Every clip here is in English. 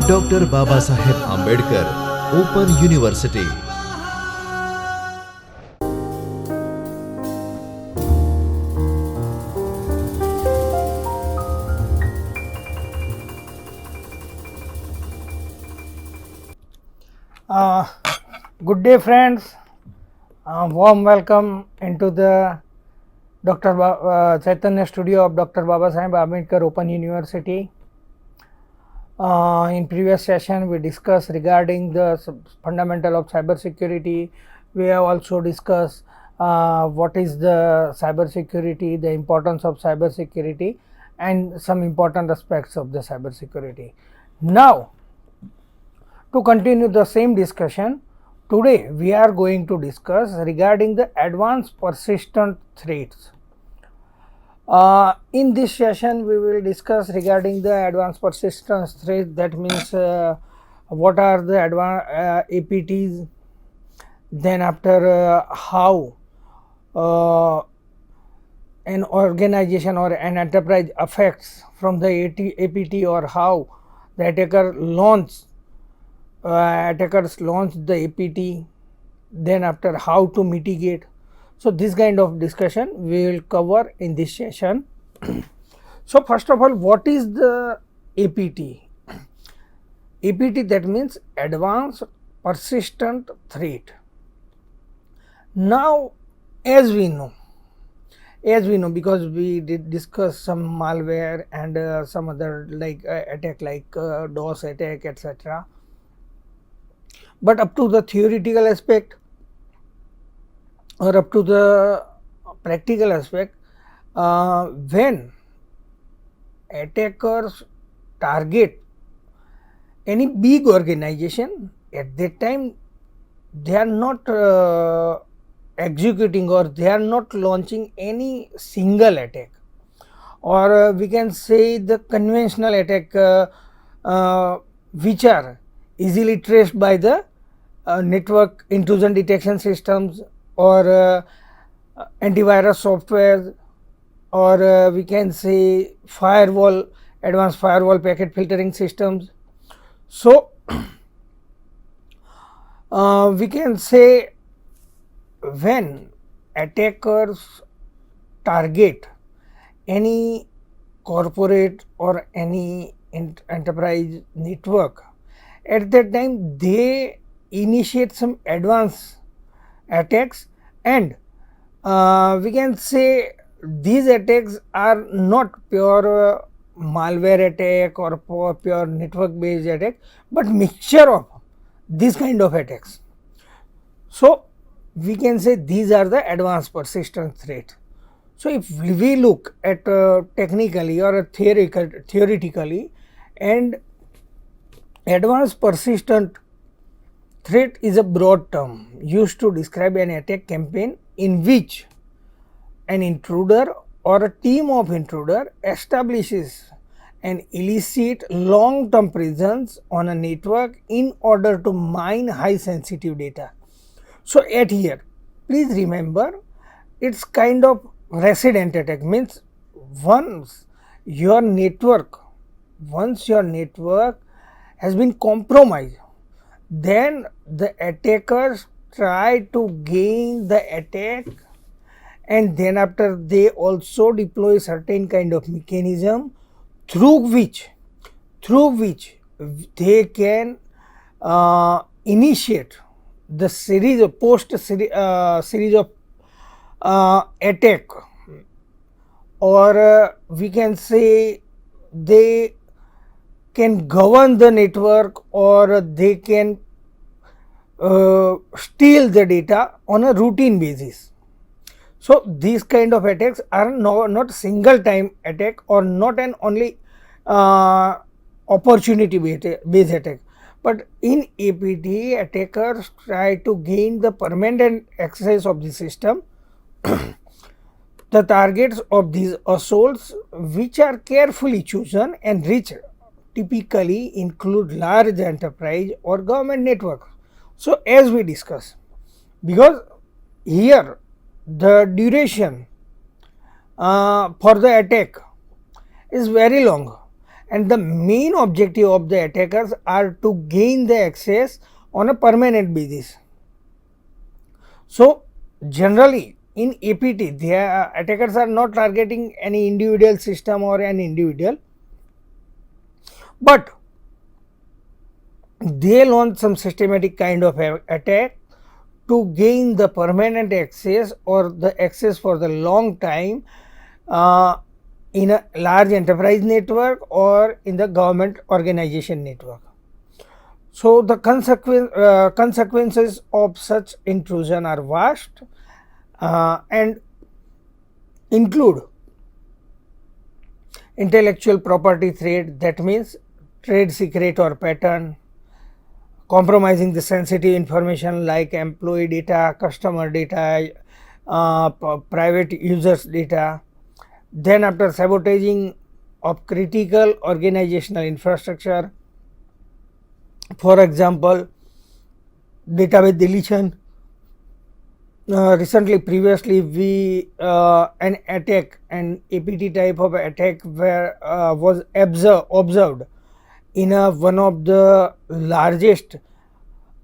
Doctor Baba Saheb Ambedkar open university. Good day, friends. Warm welcome into the Chaitanya studio of Dr. Baba Saheb Ambedkar Open University. In previous session, we discussed regarding the fundamental of cyber security. We have also discussed what is the cyber security, the importance of cyber security, and some important aspects of the cyber security. Now, to continue the same discussion, today we are going to discuss regarding the advanced persistent threats. In this session, we will discuss regarding the advanced persistent threat. That means what are the APTs, then after how an organization or an enterprise affects from the APT, or how the attackers launch the APT, then after how to mitigate. So, this kind of discussion we will cover in this session. So, first of all, what is the APT? APT, that means advanced persistent threat. Now, as we know, because we did discuss some malware and some other like attack like DOS attack, etc. But up to the theoretical aspect or up to the practical aspect, when attackers target any big organization, at that time they are not executing or they are not launching any single attack, or we can say the conventional attack which are easily traced by the network intrusion detection systems, or antivirus software, or we can say advanced firewall packet filtering systems. So, we can say when attackers target any corporate or any enterprise network, at that time they initiate some advanced attacks, and we can say these attacks are not pure malware attack or pure network based attack, but mixture of this kind of attacks. So, we can say these are the advanced persistent threat. So, if we look at technically or theoretically, and advanced persistent threat is a broad term used to describe an attack campaign in which an intruder or a team of intruder establishes an illicit long-term presence on a network in order to mine high sensitive data. So, at here, please remember, it's kind of resident attack, means once your network has been compromised, then the attackers try to gain the attack, and then after they also deploy certain kind of mechanism through which they can initiate the series of attack, or we can say they can govern the network, or they can steal the data on a routine basis. So, these kind of attacks are not single time attack, or not an only opportunity based attack, but in APT attackers try to gain the permanent access of the system. The targets of these assaults, which are carefully chosen and which typically include large enterprise or government networks. So, as we discuss, because here the duration for the attack is very long, and the main objective of the attackers are to gain the access on a permanent basis. So, generally in APT, the attackers are not targeting any individual system or an individual, but they launch some systematic kind of attack to gain the permanent access or the access for the long time in a large enterprise network or in the government organization network. So, the consequences of such intrusion are vast and include intellectual property threat, that means trade secret or patent, compromising the sensitive information like employee data, customer data, private users data. Then after sabotaging of critical organizational infrastructure, for example, database deletion. Recently, previously, we an attack, an APT type of attack, where was observed in one of the largest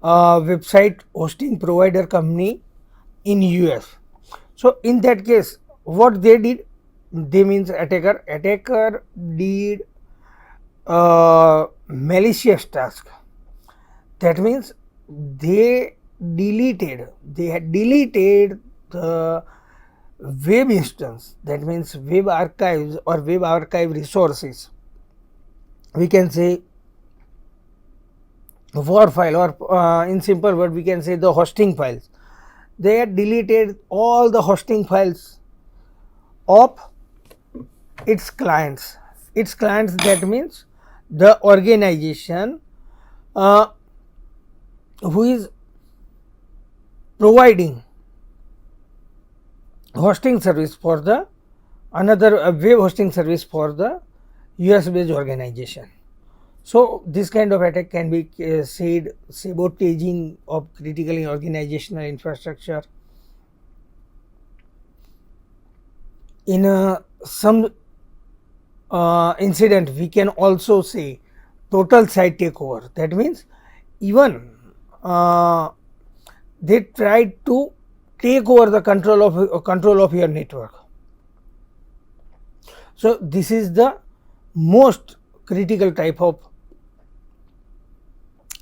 website hosting provider company in US. So, in that case, what they did, they means attacker did malicious task. That means they had deleted the web instance, that means web archives or web archive resources, we can say war file, or in simple word we can say the hosting files. They had deleted all the hosting files of its clients. Its clients, that means the organization who is providing hosting service for the another web hosting service for the US based organization. So, this kind of attack can be said sabotaging of critical organizational infrastructure. In some incident, we can also say total site takeover. That means even they tried to take over the control of your network. So, this is the most critical type of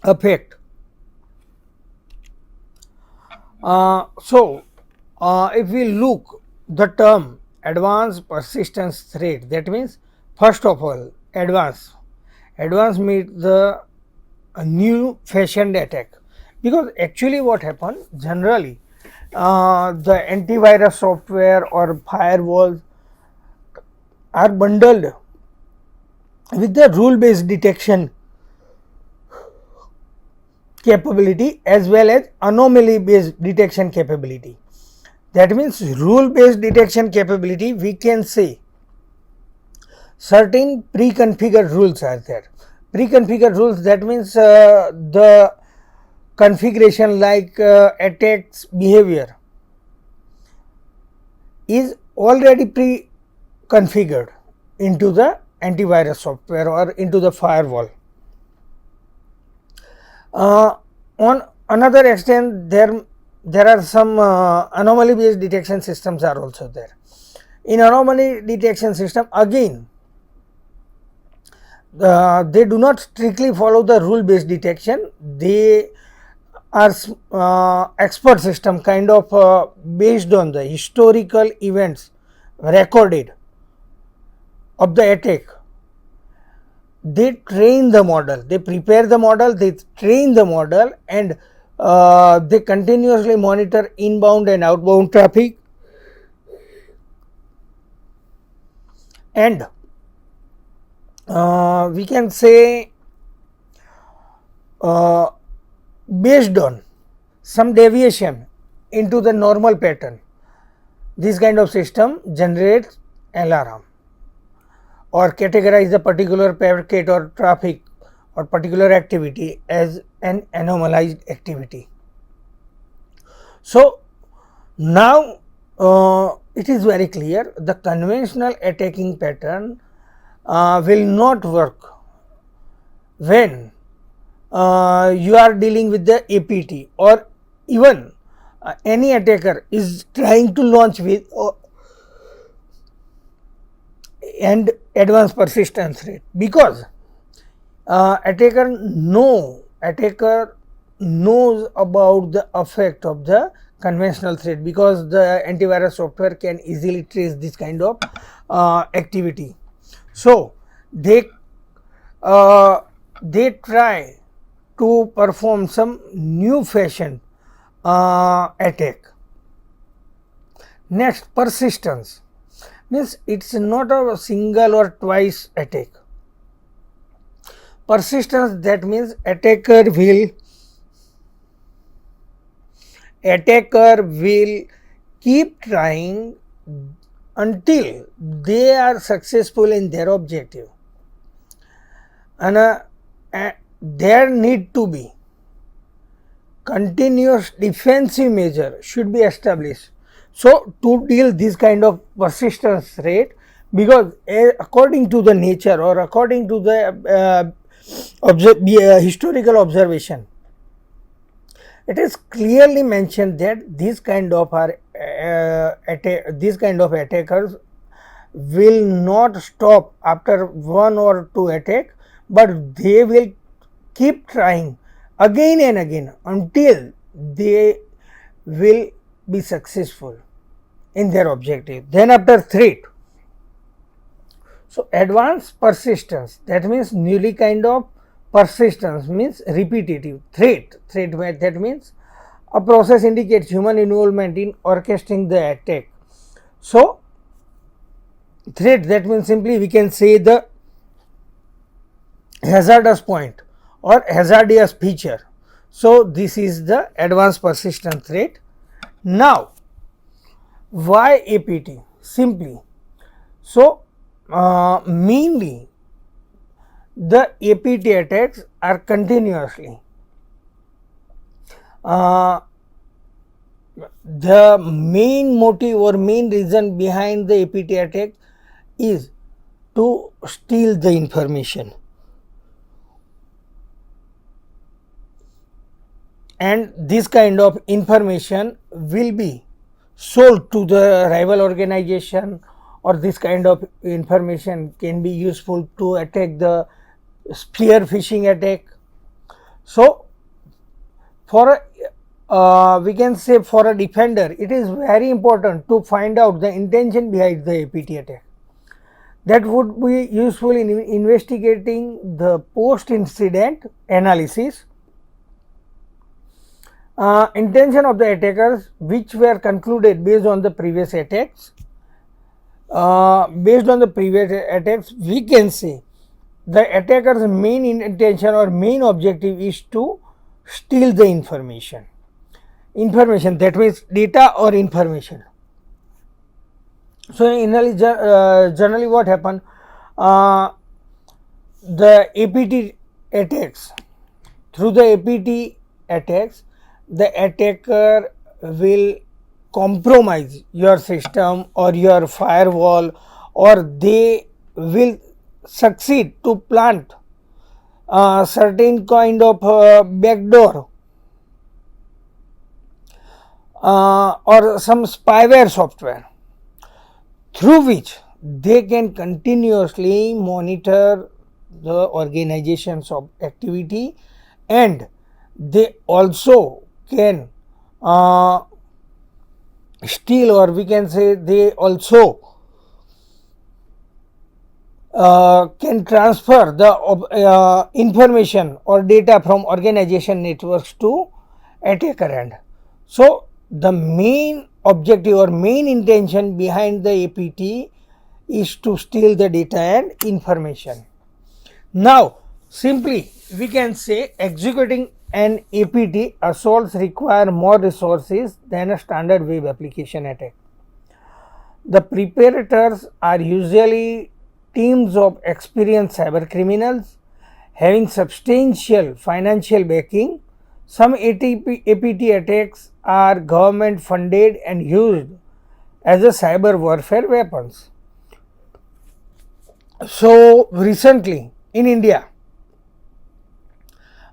effect. If we look the term advanced persistence threat, that means first of all advanced means the new fashioned attack, because actually what happened generally the antivirus software or firewalls are bundled with the rule based detection capability as well as anomaly based detection capability. That means rule based detection capability, we can say certain pre-configured rules are there. Pre-configured rules, that means the configuration like attacks behavior is already pre-configured into the antivirus software or into the firewall. On another extent, there are some anomaly based detection systems are also there. In anomaly detection system, again they do not strictly follow the rule based detection. They are expert system kind of based on the historical events recorded of the attack. They train the model, they prepare the model, they train the model, and they continuously monitor inbound and outbound traffic, and we can say based on some deviation into the normal pattern, this kind of system generates alarm or categorize the particular packet or traffic or particular activity as an anomalized activity. So, now it is very clear the conventional attacking pattern will not work when you are dealing with the APT, or even any attacker is trying to launch with and advanced persistence rate, because attacker knows about the effect of the conventional threat, because the antivirus software can easily trace this kind of activity. So they try to perform some new fashion attack. Next, persistence means it's not a single or twice attack. Persistence, that means attacker will keep trying until they are successful in their objective, and there need to be continuous defensive measure should be established. So to deal this kind of persistence rate, because according to the nature or according to the historical observation, it is clearly mentioned that these kind of attackers will not stop after one or two attack, but they will keep trying again and again until they will be successful in their objective. Then after threat, so advanced persistence, that means newly kind of persistence means repetitive. Threat that means a process indicates human involvement in orchestrating the attack. So threat, that means simply we can say the hazardous point or hazardous feature. So this is the advanced persistent threat. Now why APT? Simply, so mainly the APT attacks are continuously. The main motive or main reason behind the APT attack is to steal the information, and this kind of information will be sold to the rival organization, or this kind of information can be useful to attack the spear phishing attack. So for we can say for a defender, it is very important to find out the intention behind the APT attack. That would be useful in investigating the post incident analysis. Intention of the attackers, which were concluded based on the previous attacks. Based on the previous attacks, we can say the attacker's main intention or main objective is to steal the information. Information, that means data or information. So generally what happened, the APT attacks, through the APT attacks, the attacker will compromise your system or your firewall, or they will succeed to plant certain kind of backdoor or some spyware software, through which they can continuously monitor the organization's activity, and they also can steal, or we can say they also can transfer the information or data from organization networks to attacker end. So the main objective or main intention behind the APT is to steal the data and information. Now simply we can say executing an APT assaults require more resources than a standard web application attack. The preparators are usually teams of experienced cyber criminals having substantial financial backing. Some APT attacks are government funded and used as a cyber warfare weapons. So recently in India,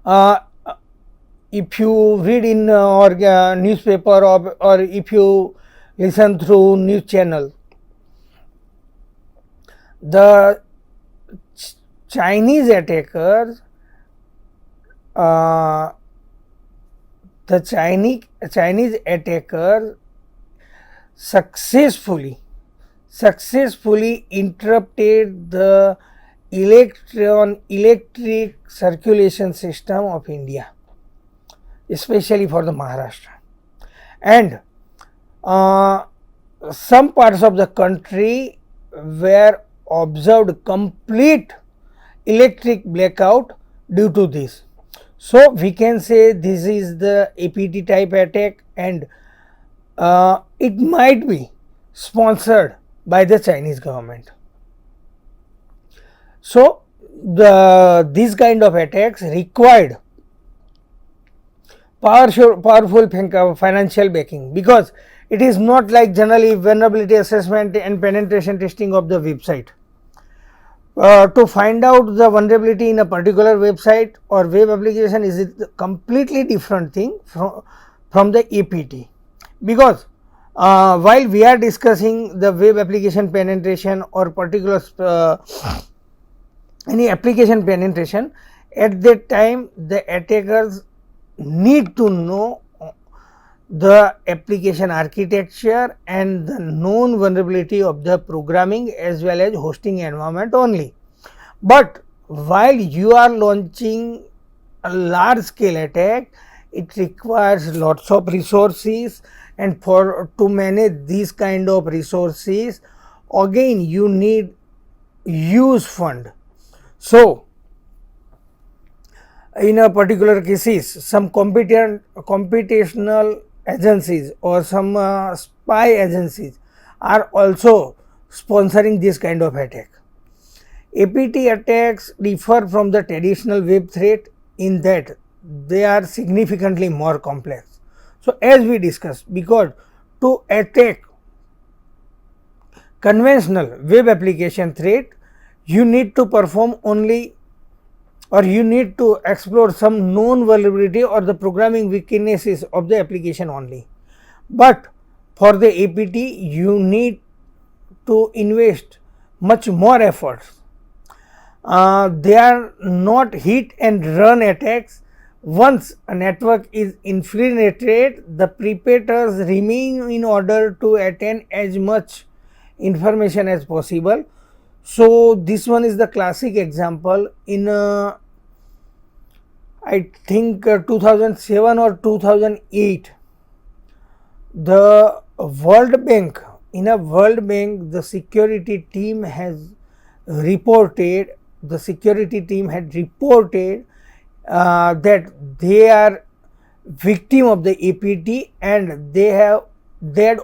uh, if you read in or newspaper, or if you listen through news channel, the Chinese attackers, uh, the Chinese attackers successfully interrupted the electric circulation system of India, especially for the Maharashtra, and uh, some parts of the country were observed complete electric blackout due to this. So we can say this is the APT type attack, and it might be sponsored by the Chinese government. So these kind of attacks required powerful financial backing, because it is not like generally vulnerability assessment and penetration testing of the website. To find out the vulnerability in a particular website or web application is a completely different thing from the APT, because while we are discussing the web application penetration or particular any application penetration, at that time the attackers need to know the application architecture and the known vulnerability of the programming as well as hosting environment only. But while you are launching a large scale attack, it requires lots of resources, and for to manage these kind of resources, again you need huge fund. So in a particular cases, some computational agencies or some spy agencies are also sponsoring this kind of attack. APT attacks differ from the traditional web threat in that they are significantly more complex. So as we discussed, because to attack conventional web application threat, you need to perform only, or you need to explore some known vulnerability or the programming weaknesses of the application only. But for the APT, you need to invest much more efforts. They are not hit and run attacks. Once a network is infiltrated, the preparators remain in order to attain as much information as possible. So this one is the classic example in I think 2007 or 2008, the World Bank, in a World Bank, the security team has reported, the security team had reported that they are victim of the APT, and they had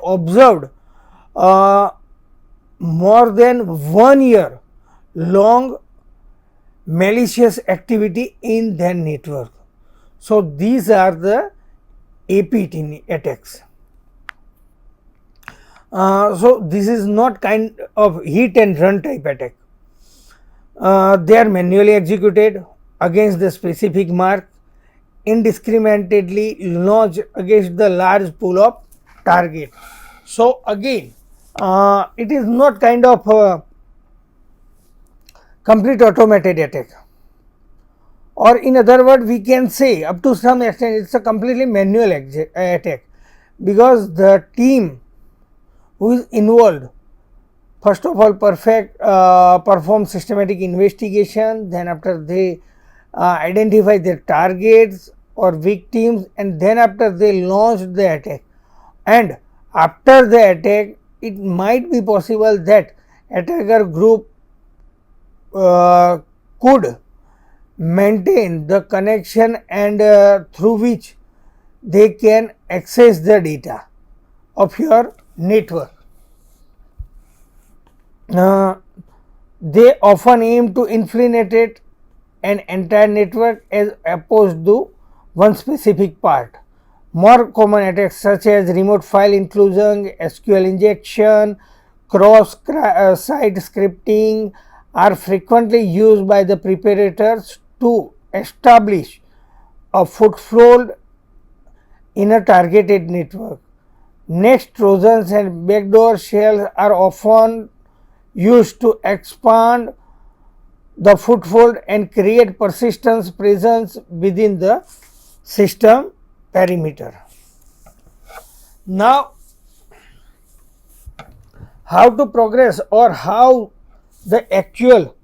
observed more than 1 year long malicious activity in their network. So these are the APT attacks. So this is not kind of hit and run type attack. They are manually executed against the specific mark, indiscriminately launched against the large pool of target. So again, it is not kind of complete automated attack, or in other words we can say up to some extent it is a completely manual attack, because the team who is involved first of all perform systematic investigation, then after they identify their targets or victims, and then after they launch the attack, and after the attack it might be possible that attacker group could maintain the connection, and through which they can access the data of your network. They often aim to infiltrate an entire network as opposed to one specific part. More common attacks such as remote file inclusion, SQL injection, cross site scripting are frequently used by the preparators to establish a foothold in a targeted network. Next, trojans and backdoor shells are often used to expand the foothold and create persistence presence within the system perimeter. Now, how to progress or how the actual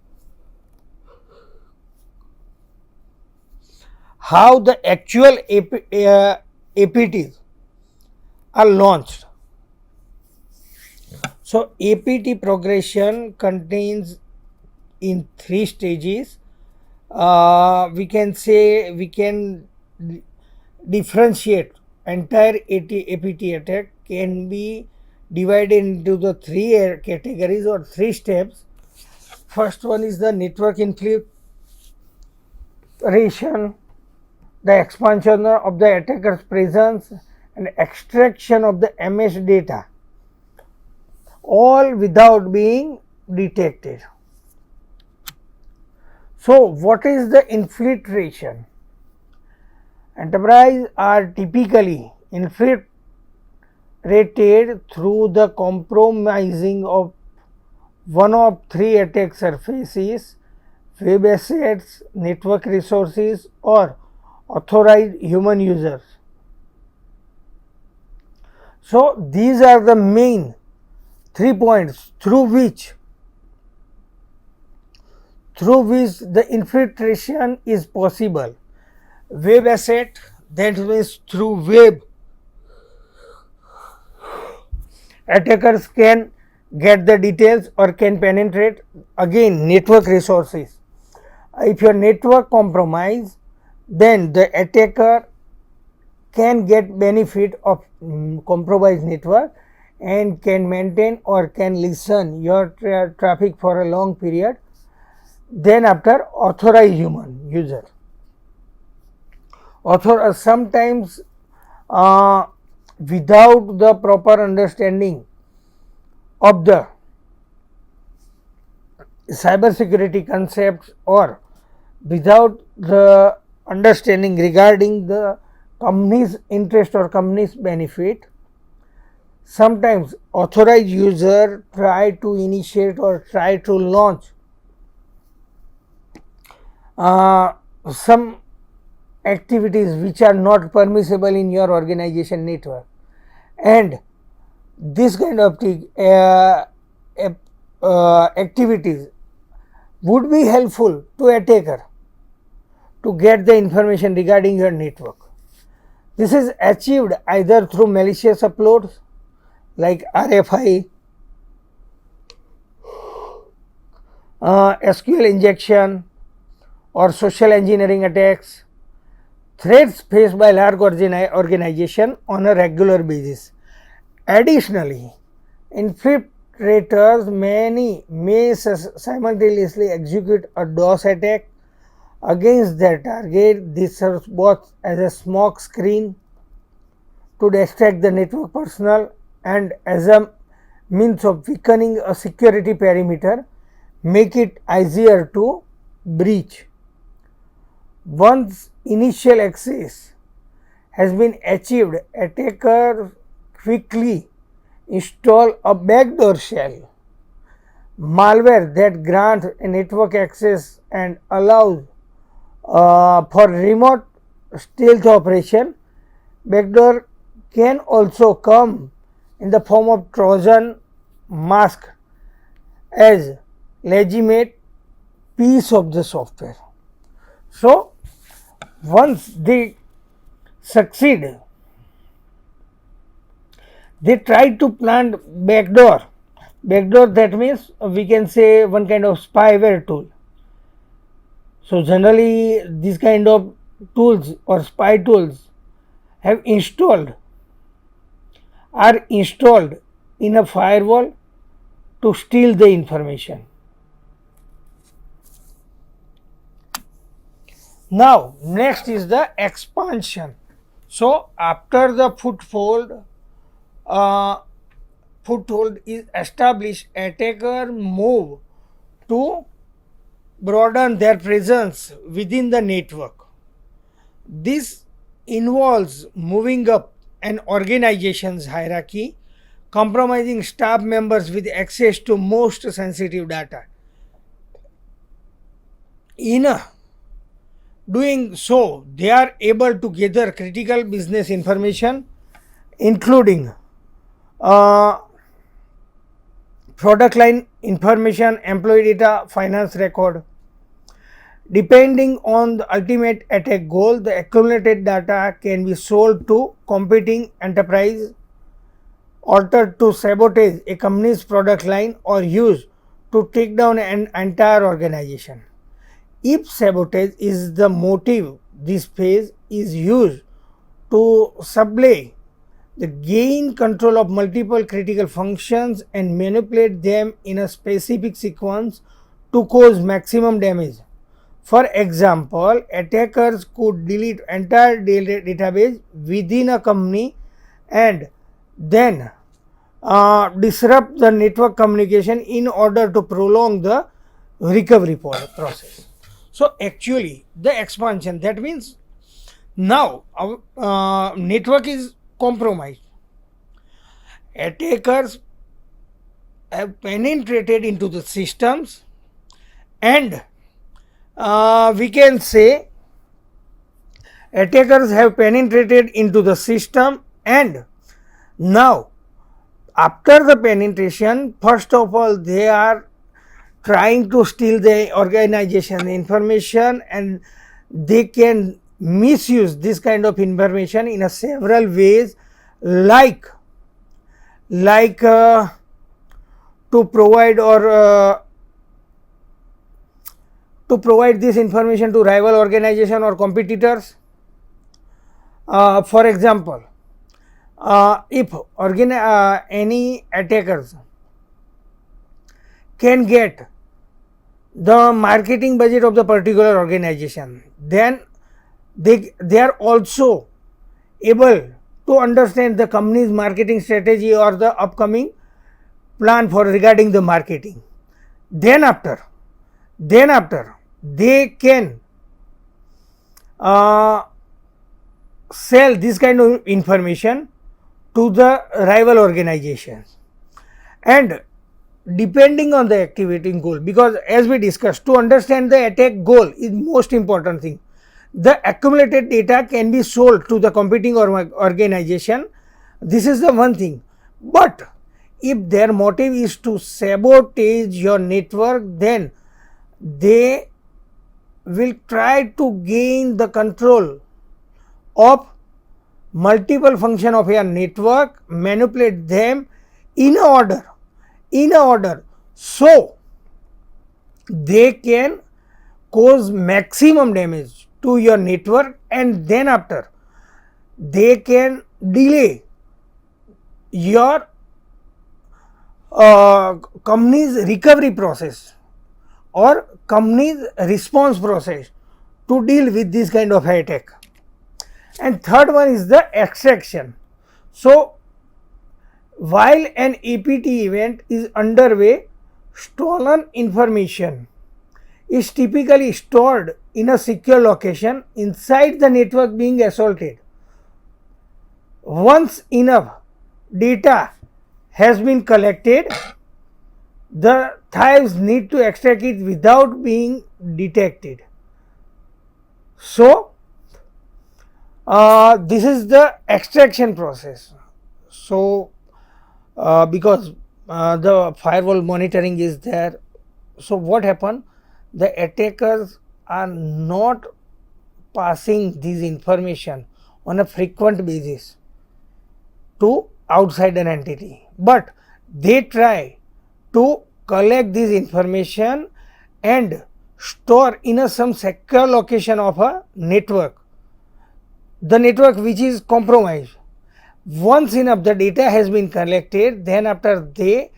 APTs are launched. So, APT progression contains in 3 stages. We can differentiate entire APT attack can be divided into the 3 categories or 3 steps. First one is the network infiltration, the expansion of the attacker's presence and extraction of the MS data, all without being detected. So, what is the infiltration? Enterprise are typically infiltrated through the compromising of one of 3 attack surfaces: web assets, network resources, or authorized human users. So, these are the main 3 points through which the infiltration is possible. Web asset, that means through web attackers can get the details or can penetrate. Again, network resources, if your network compromised, then the attacker can get benefit of compromised network and can maintain or can listen your traffic for a long period. Then after, authorized human user, sometimes without the proper understanding of the cybersecurity concepts or without the understanding regarding the company's interest or company's benefit, sometimes authorized user try to initiate or try to launch some activities which are not permissible in your organization network, and this kind of activities would be helpful to attacker to get the information regarding your network. This is achieved either through malicious uploads like RFI, SQL injection, or social engineering attacks, threats faced by large organization on a regular basis. Additionally, infiltrators may simultaneously execute a DOS attack against their target. This serves both as a smoke screen to distract the network personnel and as a means of weakening a security perimeter, make it easier to breach. Once initial access has been achieved, attacker quickly install a backdoor shell malware that grants network access and allows for remote stealth operation. Backdoor can also come in the form of Trojan mask as legitimate piece of the software. So, once they succeed, they try to plant backdoor. Backdoor, that means we can say one kind of spyware tool. So, generally these kind of tools or spy tools are installed in a firewall to steal the information. Now, next is the expansion. So, after the foothold is established, attacker move to broaden their presence within the network. This involves moving up an organization's hierarchy, compromising staff members with access to most sensitive data. In doing so, they are able to gather critical business information, including product line information, employee data, finance record. Depending on the ultimate attack goal, the accumulated data can be sold to competing enterprise, altered to sabotage a company's product line, or used to take down an entire organization. If sabotage is the motive, this phase is used to sublet the gain control of multiple critical functions and manipulate them in a specific sequence to cause maximum damage. For example, attackers could delete entire database within a company and then disrupt the network communication in order to prolong the recovery process. So actually the expansion, that means now our network is compromised. Attackers have penetrated into the systems, and we can say attackers have penetrated into the system, and now after the penetration, first of all they are trying to steal the organization information, and they can misuse this kind of information in a several ways, like to provide this information to rival organization or competitors. For example, if any attackers can get the marketing budget of the particular organization, then they are also able to understand the company's marketing strategy or the upcoming plan for regarding the marketing. Then after they can sell this kind of information to the rival organizations, and depending on the activity goal, because as we discussed, to understand the attack goal is most important thing. The accumulated data can be sold to the competing organization. This is the one thing. But if their motive is to sabotage your network, then they will try to gain the control of multiple function of your network, manipulate them in order so they can cause maximum damage to your network, and then after they can delay your company's recovery process or company's response process to deal with this kind of attack. And third one is the extraction. So while an APT event is underway, stolen information is typically stored in a secure location inside the network being assaulted. Once enough data has been collected, the thieves need to extract it without being detected. So this is the extraction process. So because the firewall monitoring is there, so what happened, the attackers are not passing this information on a frequent basis to outside an entity, but they try to collect this information and store in some secure location of a network, the network which is compromised. Once enough the data has been collected, then after they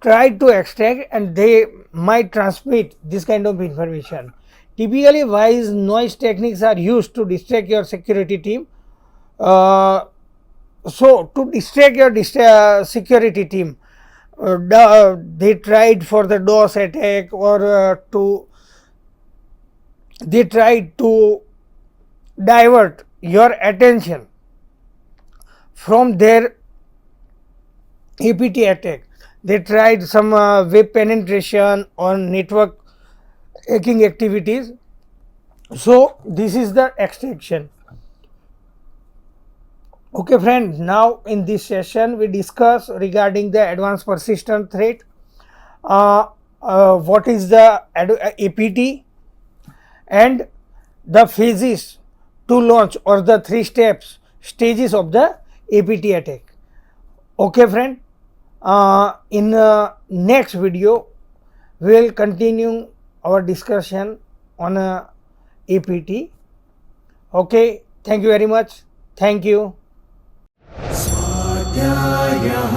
try to extract, and they might transmit this kind of information. Typically wise noise techniques are used to distract your security team. So to distract your security team, they tried for the DOS attack, or they tried to divert your attention from their APT attack. They tried some web penetration on network hacking activities. So this is the extraction. Okay friends, now in this session we discuss regarding the advanced persistent threat, what is the APT, and the phases to launch, or the 3 stages of the APT attack. Okay friend, in next video we will continue our discussion on APT. Okay, thank you very much. Thank you. स्वाध्यायः